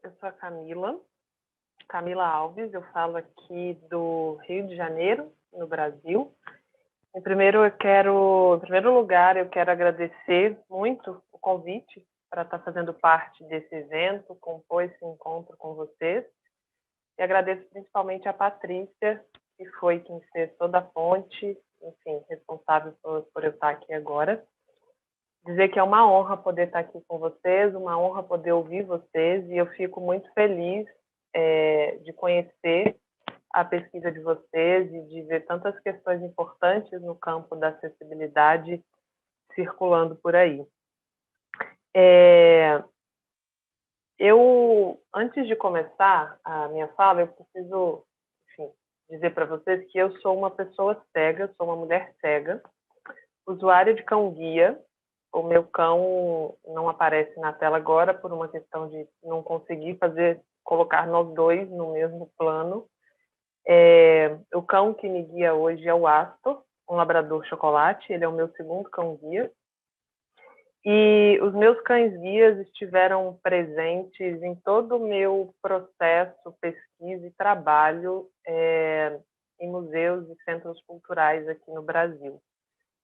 eu sou a Camila Alves, eu falo aqui do Rio de Janeiro, no Brasil. Em primeiro lugar, eu quero agradecer muito o convite para estar fazendo parte desse evento, compor esse encontro com vocês. E agradeço principalmente a Patrícia, que foi quem fez toda a ponte, enfim, responsável por eu estar aqui agora. Dizer que é uma honra poder estar aqui com vocês, uma honra poder ouvir vocês, e eu fico muito feliz de conhecer a pesquisa de vocês e de ver tantas questões importantes no campo da acessibilidade circulando por aí. Antes de começar a minha fala, eu preciso, enfim, dizer para vocês que eu sou uma pessoa cega, sou uma mulher cega, usuária de cão-guia. O meu cão não aparece na tela agora por uma questão de não conseguir colocar nós dois no mesmo plano. O cão que me guia hoje é o Astor, um labrador chocolate, ele é o meu segundo cão-guia. E os meus cães-guias estiveram presentes em todo o meu processo, pesquisa e trabalho em museus e centros culturais aqui no Brasil.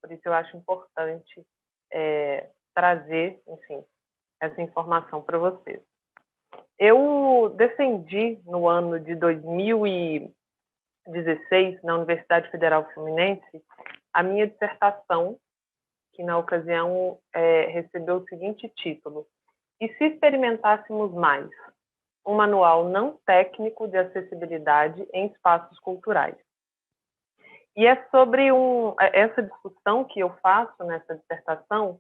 Por isso eu acho importante trazer, enfim, essa informação para vocês. Eu defendi no ano de 2016, na Universidade Federal Fluminense, a minha dissertação, que na ocasião recebeu o seguinte título: E se experimentássemos mais? Um manual não técnico de acessibilidade em espaços culturais. E é sobre essa discussão que eu faço nessa dissertação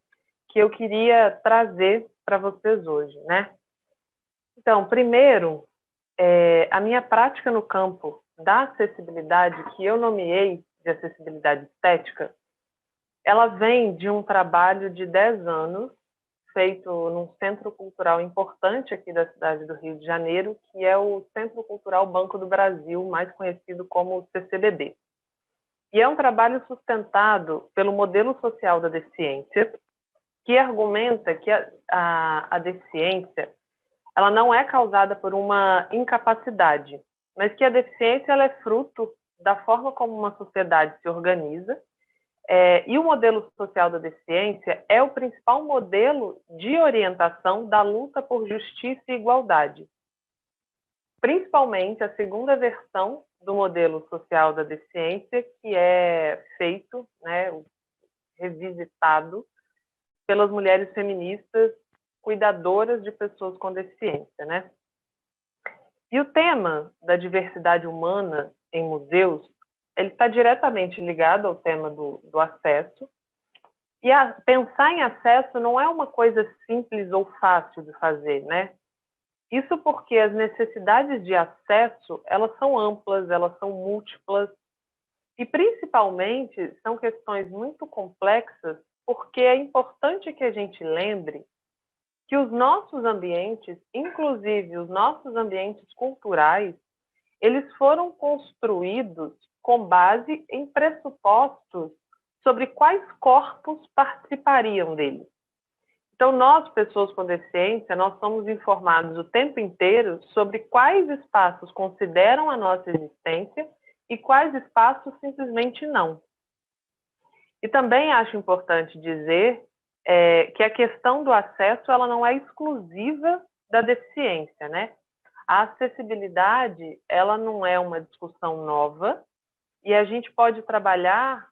que eu queria trazer para vocês hoje, né? Então, primeiro, a minha prática no campo da acessibilidade, que eu nomeei de acessibilidade estética, ela vem de um trabalho de 10 anos, feito num centro cultural importante aqui da cidade do Rio de Janeiro, que é o Centro Cultural Banco do Brasil, mais conhecido como CCBB. E é um trabalho sustentado pelo modelo social da deficiência, que argumenta que a deficiência ela não é causada por uma incapacidade, mas que a deficiência ela é fruto da forma como uma sociedade se organiza, e o modelo social da deficiência é o principal modelo de orientação da luta por justiça e igualdade. Principalmente a segunda versão do modelo social da deficiência, que é feito, né, revisitado pelas mulheres feministas cuidadoras de pessoas com deficiência, né? E o tema da diversidade humana em museus, ele está diretamente ligado ao tema do acesso. E pensar em acesso não é uma coisa simples ou fácil de fazer, né? Isso porque as necessidades de acesso, elas são amplas, elas são múltiplas, e principalmente são questões muito complexas, porque é importante que a gente lembre que os nossos ambientes, inclusive os nossos ambientes culturais, eles foram construídos com base em pressupostos sobre quais corpos participariam deles. Então, nós, pessoas com deficiência, nós somos informados o tempo inteiro sobre quais espaços consideram a nossa existência e quais espaços simplesmente não. E também acho importante dizer que a questão do acesso ela não é exclusiva da deficiência, né? A acessibilidade ela não é uma discussão nova e a gente pode trabalhar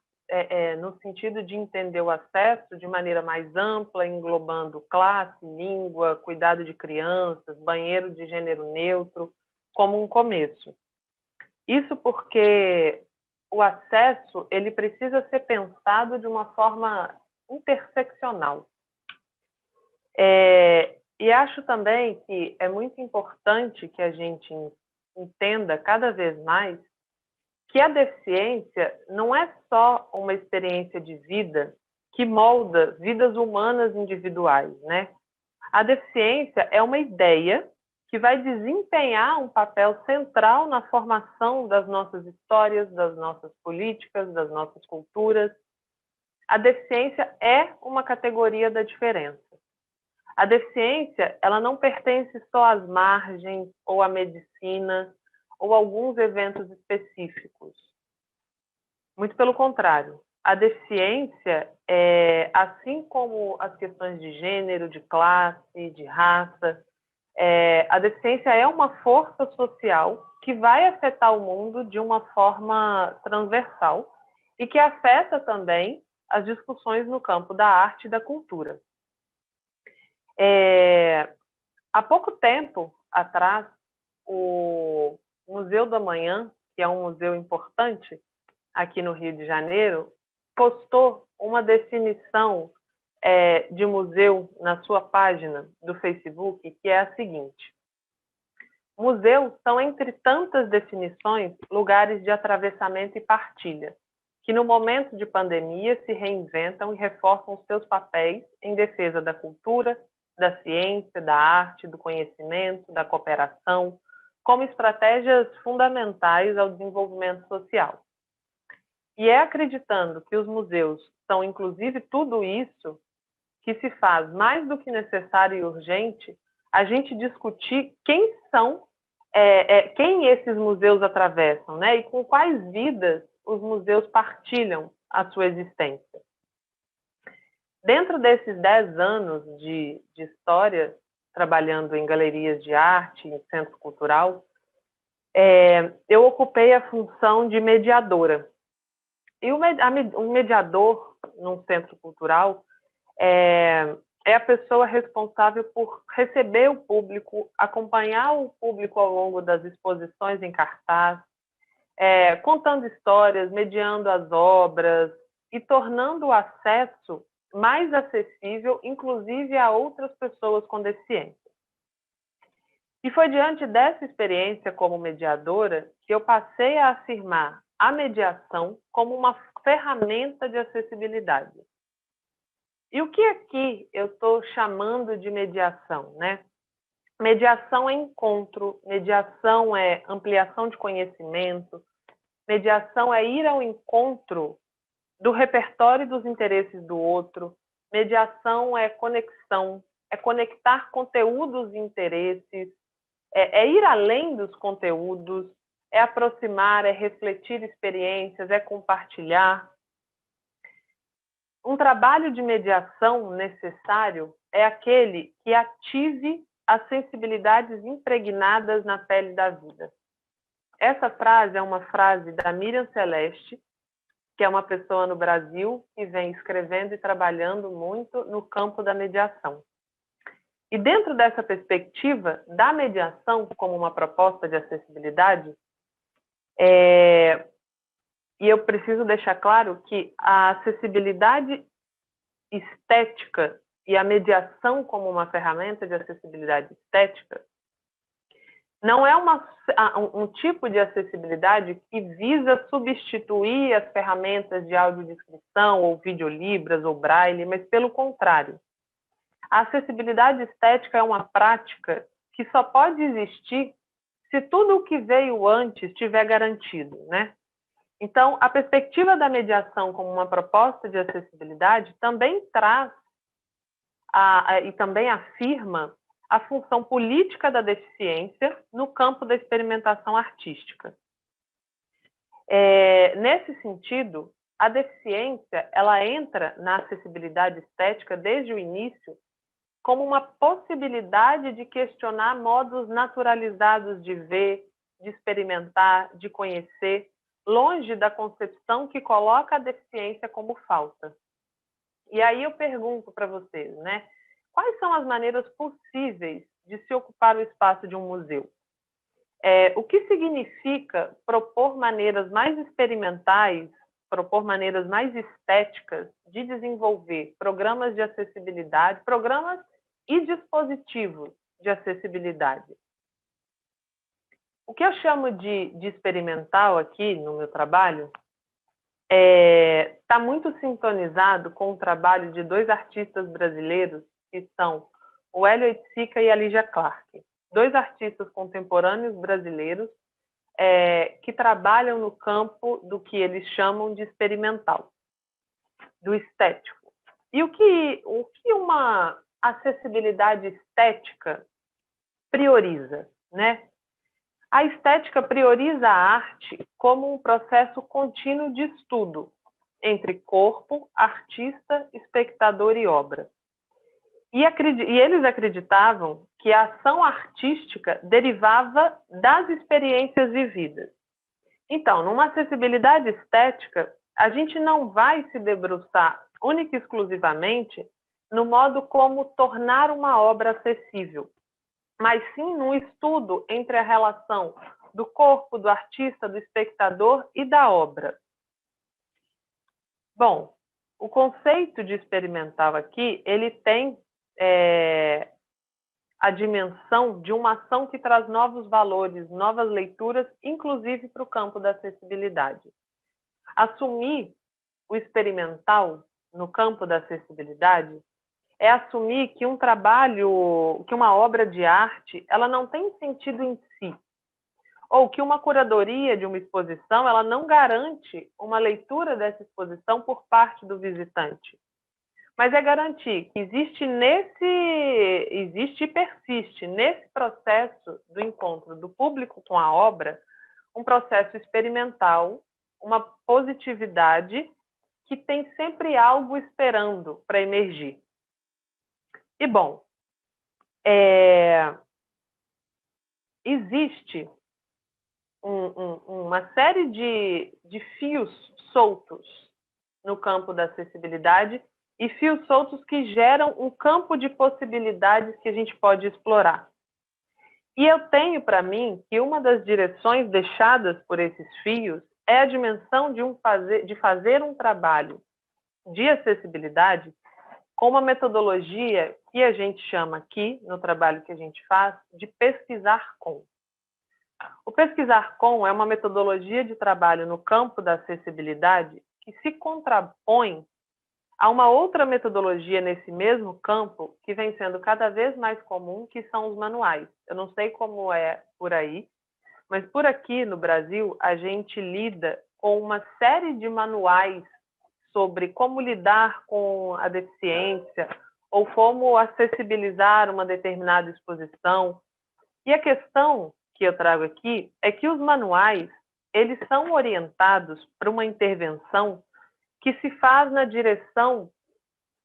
no sentido de entender o acesso de maneira mais ampla, englobando classe, língua, cuidado de crianças, banheiro de gênero neutro, como um começo. Isso porque o acesso ele precisa ser pensado de uma forma interseccional. E acho também que é muito importante que a gente entenda cada vez mais que a deficiência não é só uma experiência de vida que molda vidas humanas individuais, né? A deficiência é uma ideia que vai desempenhar um papel central na formação das nossas histórias, das nossas políticas, das nossas culturas. A deficiência é uma categoria da diferença. A deficiência, ela não pertence só às margens, ou à medicina, ou a alguns eventos específicos. Muito pelo contrário. A deficiência, assim como as questões de gênero, de classe, de raça, a deficiência é uma força social que vai afetar o mundo de uma forma transversal e que afeta também as discussões no campo da arte e da cultura. Há pouco tempo atrás, o Museu do Amanhã, que é um museu importante aqui no Rio de Janeiro, postou uma definição de museu na sua página do Facebook, que é a seguinte: museus são, entre tantas definições, lugares de atravessamento e partilha, que no momento de pandemia se reinventam e reforçam seus papéis em defesa da cultura, da ciência, da arte, do conhecimento, da cooperação, como estratégias fundamentais ao desenvolvimento social. E é acreditando que os museus são, inclusive, tudo isso, que se faz mais do que necessário e urgente a gente discutir quem são, quem esses museus atravessam, né? E com quais vidas os museus partilham a sua existência. Dentro desses 10 anos de história, trabalhando em galerias de arte, em centro cultural, eu ocupei a função de mediadora. E um mediador num centro cultural é a pessoa responsável por receber o público, acompanhar o público ao longo das exposições em cartaz, contando histórias, mediando as obras e tornando o acesso mais acessível, inclusive a outras pessoas com deficiência. E foi diante dessa experiência como mediadora que eu passei a afirmar a mediação como uma ferramenta de acessibilidade. E o que aqui eu estou chamando de mediação, né? Mediação é encontro, mediação é ampliação de conhecimento, mediação é ir ao encontro do repertório dos interesses do outro, mediação é conexão, é conectar conteúdos e interesses, é ir além dos conteúdos, é aproximar, é refletir experiências, é compartilhar. Um trabalho de mediação necessário é aquele que ative as sensibilidades impregnadas na pele da vida. Essa frase é uma frase da Miriam Celeste, que é uma pessoa no Brasil que vem escrevendo e trabalhando muito no campo da mediação. E dentro dessa perspectiva da mediação como uma proposta de acessibilidade, e eu preciso deixar claro que a acessibilidade estética e a mediação como uma ferramenta de acessibilidade estética não é um tipo de acessibilidade que visa substituir as ferramentas de audiodescrição ou videolibras ou braille, mas pelo contrário. A acessibilidade estética é uma prática que só pode existir se tudo o que veio antes estiver garantido, né? Então, a perspectiva da mediação como uma proposta de acessibilidade também traz e também afirma a função política da deficiência no campo da experimentação artística. Nesse sentido, a deficiência ela entra na acessibilidade estética desde o início como uma possibilidade de questionar modos naturalizados de ver, de experimentar, de conhecer, longe da concepção que coloca a deficiência como falta. E aí eu pergunto para vocês, né? Quais são as maneiras possíveis de se ocupar o espaço de um museu? O que significa propor maneiras mais experimentais, propor maneiras mais estéticas de desenvolver programas de acessibilidade, programas e dispositivos de acessibilidade? O que eu chamo de experimental aqui no meu trabalho está muito sintonizado com o trabalho de 2 artistas brasileiros, que são o Hélio Oiticica e a Lígia Clark. 2 artistas contemporâneos brasileiros que trabalham no campo do que eles chamam de experimental, do estético. E o que uma acessibilidade estética prioriza, né? A estética prioriza a arte como um processo contínuo de estudo entre corpo, artista, espectador e obra. E eles acreditavam que a ação artística derivava das experiências vividas. Então, numa acessibilidade estética, a gente não vai se debruçar única e exclusivamente no modo como tornar uma obra acessível, mas sim num estudo entre a relação do corpo, do artista, do espectador e da obra. Bom, o conceito de experimental aqui, ele tem a dimensão de uma ação que traz novos valores, novas leituras, inclusive para o campo da acessibilidade. Assumir o experimental no campo da acessibilidade é assumir que um trabalho, que uma obra de arte, ela não tem sentido em si, ou que uma curadoria de uma exposição, ela não garante uma leitura dessa exposição por parte do visitante. Mas é garantir que existe e persiste nesse processo do encontro do público com a obra, um processo experimental, uma positividade que tem sempre algo esperando para emergir. E, bom, existe uma série de fios soltos no campo da acessibilidade e fios soltos que geram um campo de possibilidades que a gente pode explorar. E eu tenho para mim que uma das direções deixadas por esses fios é a dimensão de fazer um trabalho de acessibilidade com uma metodologia que a gente chama aqui, no trabalho que a gente faz, de pesquisar com. O pesquisar com é uma metodologia de trabalho no campo da acessibilidade que se contrapõe a uma outra metodologia nesse mesmo campo que vem sendo cada vez mais comum, que são os manuais. Eu não sei como é por aí, mas por aqui no Brasil a gente lida com uma série de manuais sobre como lidar com a deficiência ou como acessibilizar uma determinada exposição. E a questão que eu trago aqui é que os manuais, eles são orientados para uma intervenção que se faz na direção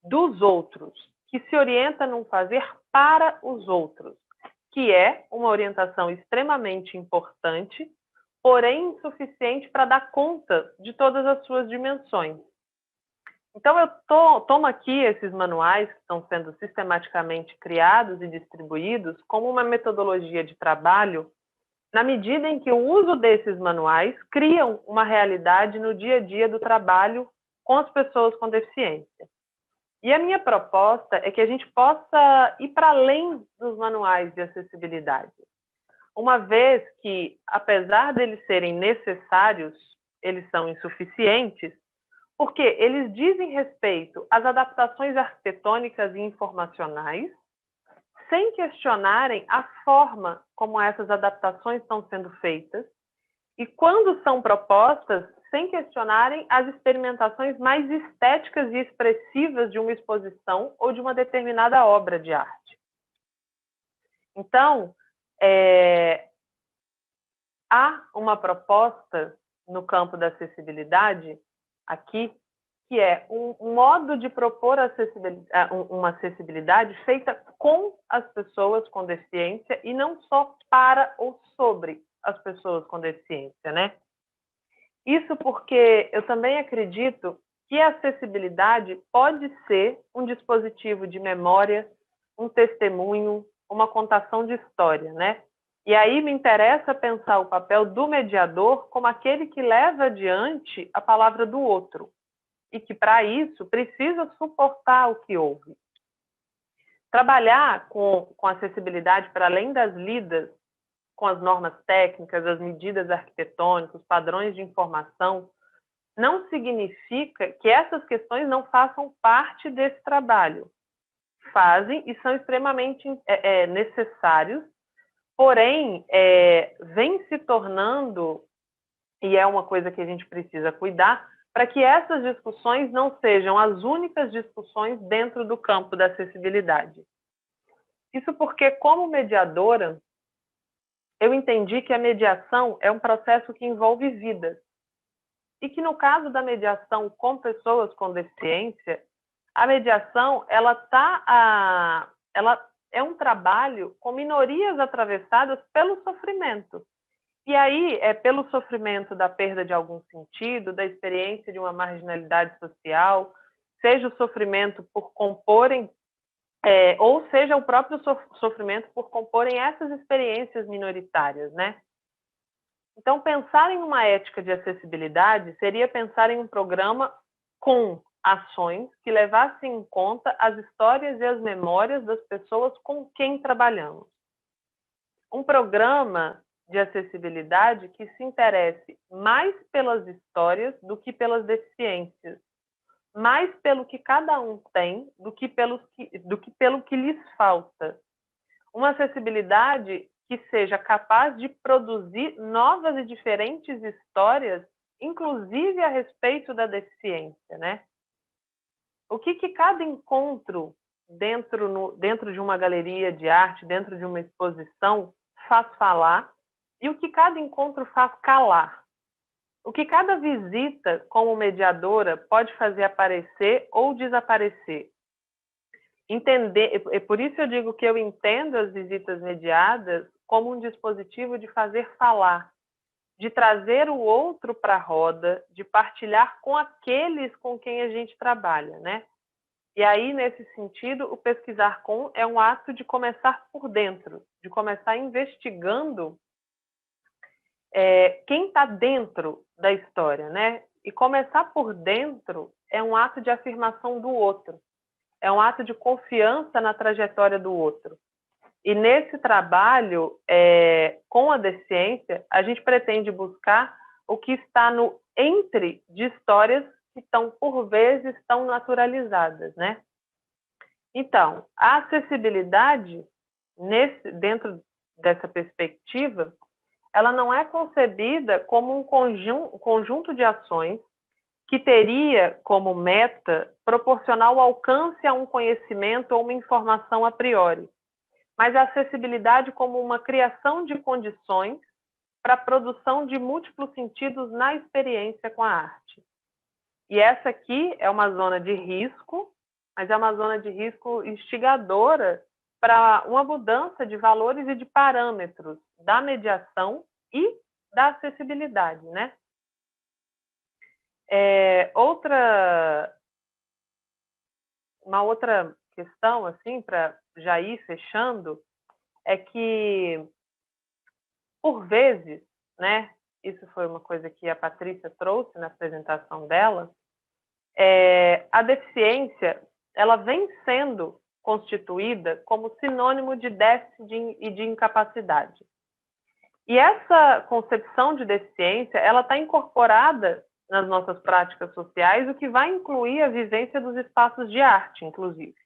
dos outros, que se orienta num fazer para os outros, que é uma orientação extremamente importante, porém insuficiente para dar conta de todas as suas dimensões. Então, eu tomo aqui esses manuais que estão sendo sistematicamente criados e distribuídos como uma metodologia de trabalho, na medida em que o uso desses manuais criam uma realidade no dia a dia do trabalho com as pessoas com deficiência. E a minha proposta é que a gente possa ir para além dos manuais de acessibilidade, uma vez que, apesar deles serem necessários, eles são insuficientes, porque eles dizem respeito às adaptações arquitetônicas e informacionais, sem questionarem a forma como essas adaptações estão sendo feitas, e quando são propostas, sem questionarem as experimentações mais estéticas e expressivas de uma exposição ou de uma determinada obra de arte. Então, há uma proposta no campo da acessibilidade aqui, que é um modo de propor uma acessibilidade feita com as pessoas com deficiência e não só para ou sobre as pessoas com deficiência, né? Isso porque eu também acredito que a acessibilidade pode ser um dispositivo de memória, um testemunho, uma contação de história, né? E aí me interessa pensar o papel do mediador como aquele que leva adiante a palavra do outro e que, para isso, precisa suportar o que ouve. Trabalhar com acessibilidade para além das lidas com as normas técnicas, as medidas arquitetônicas, os padrões de informação, não significa que essas questões não façam parte desse trabalho. Fazem e são extremamente necessários, porém, vem se tornando, e é uma coisa que a gente precisa cuidar, para que essas discussões não sejam as únicas discussões dentro do campo da acessibilidade. Isso porque, como mediadora, eu entendi que a mediação é um processo que envolve vidas. E que, no caso da mediação com pessoas com deficiência, a mediação ela é um trabalho com minorias atravessadas pelo sofrimento. E aí é pelo sofrimento da perda de algum sentido, da experiência de uma marginalidade social, seja o sofrimento por comporem, ou seja o próprio sofrimento por comporem essas experiências minoritárias, né? Então, pensar em uma ética de acessibilidade seria pensar em um programa com ações que levassem em conta as histórias e as memórias das pessoas com quem trabalhamos. Um programa de acessibilidade que se interesse mais pelas histórias do que pelas deficiências, mais pelo que cada um tem do que pelo que lhes falta. Uma acessibilidade que seja capaz de produzir novas e diferentes histórias, inclusive a respeito da deficiência, né? O que cada encontro dentro de uma galeria de arte, dentro de uma exposição, faz falar e o que cada encontro faz calar. O que cada visita como mediadora pode fazer aparecer ou desaparecer. Por isso eu digo que eu entendo as visitas mediadas como um dispositivo de fazer falar, de trazer o outro para a roda, de partilhar com aqueles com quem a gente trabalha, né? E aí, nesse sentido, o pesquisar com é um ato de começar por dentro, de começar investigando quem está dentro da história, né? E começar por dentro é um ato de afirmação do outro, é um ato de confiança na trajetória do outro. E nesse trabalho com a deficiência, a gente pretende buscar o que está no entre de histórias que estão, por vezes, tão naturalizadas, né? Então, a acessibilidade, dentro dessa perspectiva, ela não é concebida como um conjunto de ações que teria como meta proporcionar o alcance a um conhecimento ou uma informação a priori, mas a acessibilidade como uma criação de condições para a produção de múltiplos sentidos na experiência com a arte. E essa aqui é uma zona de risco, mas é uma zona de risco instigadora para uma mudança de valores e de parâmetros da mediação e da acessibilidade, né? Uma outra questão, assim, para já ir fechando, é que, por vezes, né, isso foi uma coisa que a Patrícia trouxe na apresentação dela, a deficiência ela vem sendo constituída como sinônimo de déficit e de incapacidade. E essa concepção de deficiência ela está incorporada nas nossas práticas sociais, o que vai incluir a vivência dos espaços de arte, inclusive.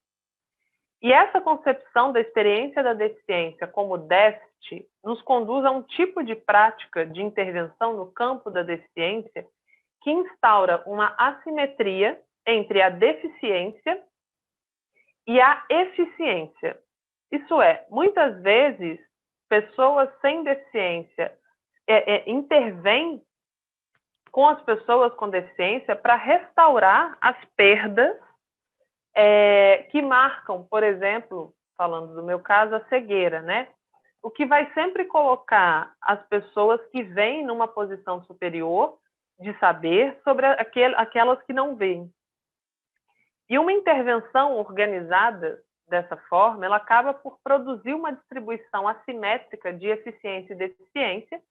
E essa concepção da experiência da deficiência como déficit nos conduz a um tipo de prática de intervenção no campo da deficiência que instaura uma assimetria entre a deficiência e a eficiência. Isso é, muitas vezes, pessoas sem deficiência intervêm com as pessoas com deficiência para restaurar as perdas que marcam, por exemplo, falando do meu caso, a cegueira, né? O que vai sempre colocar as pessoas que vêm numa posição superior de saber sobre aquelas que não veem. E uma intervenção organizada dessa forma, ela acaba por produzir uma distribuição assimétrica de eficiência e deficiência.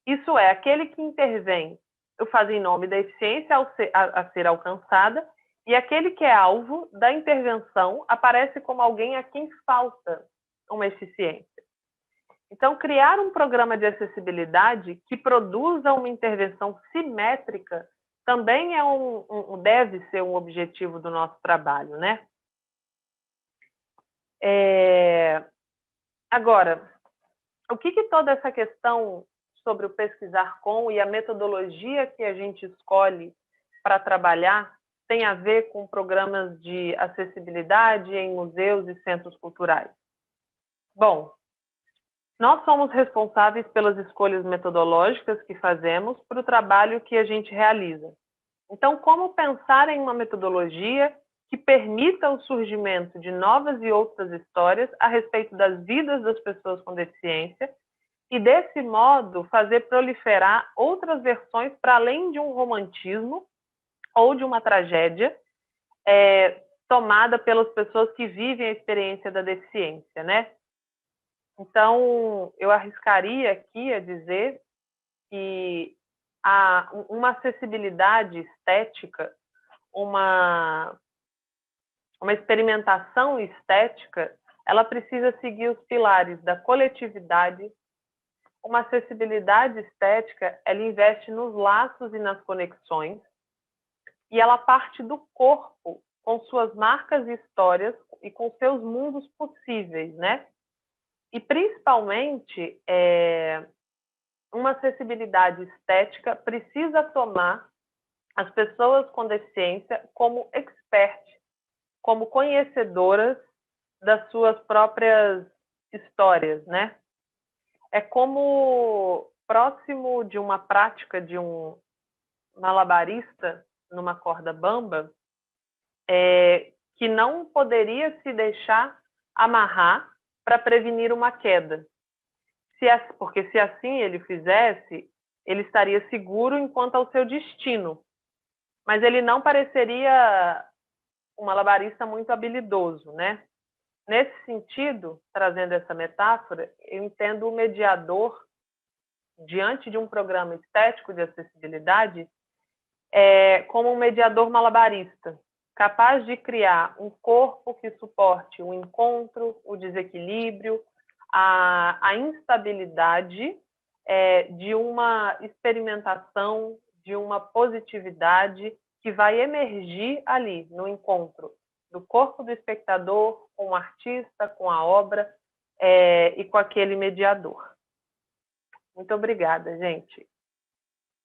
Isso é, aquele que intervém, eu faço em nome da eficiência a ser alcançada, e aquele que é alvo da intervenção aparece como alguém a quem falta uma eficiência. Então, criar um programa de acessibilidade que produza uma intervenção simétrica também deve ser um objetivo do nosso trabalho, né? Agora, o que toda essa questão sobre o pesquisar com e a metodologia que a gente escolhe para trabalhar tem a ver com programas de acessibilidade em museus e centros culturais? Bom, nós somos responsáveis pelas escolhas metodológicas que fazemos para o trabalho que a gente realiza. Então, como pensar em uma metodologia que permita o surgimento de novas e outras histórias a respeito das vidas das pessoas com deficiência e, desse modo, fazer proliferar outras versões para além de um romantismo ou de uma tragédia tomada pelas pessoas que vivem a experiência da deficiência, né? Então, eu arriscaria aqui a dizer que uma acessibilidade estética, uma experimentação estética, ela precisa seguir os pilares da coletividade. Uma acessibilidade estética, ela investe nos laços e nas conexões, e ela parte do corpo, com suas marcas e histórias e com seus mundos possíveis, né? E, principalmente, uma acessibilidade estética precisa tomar as pessoas com deficiência como experts, como conhecedoras das suas próprias histórias, né? É como próximo de uma prática de um malabarista numa corda bamba, que não poderia se deixar amarrar para prevenir uma queda. Porque se assim ele fizesse, ele estaria seguro enquanto ao seu destino. Mas ele não pareceria um malabarista muito habilidoso, né? Nesse sentido, trazendo essa metáfora, eu entendo o mediador, diante de um programa estético de acessibilidade, como um mediador malabarista, capaz de criar um corpo que suporte o encontro, o desequilíbrio, a instabilidade de uma experimentação, de uma positividade que vai emergir ali, no encontro do corpo do espectador com o artista, com a obra e com aquele mediador. Muito obrigada, gente.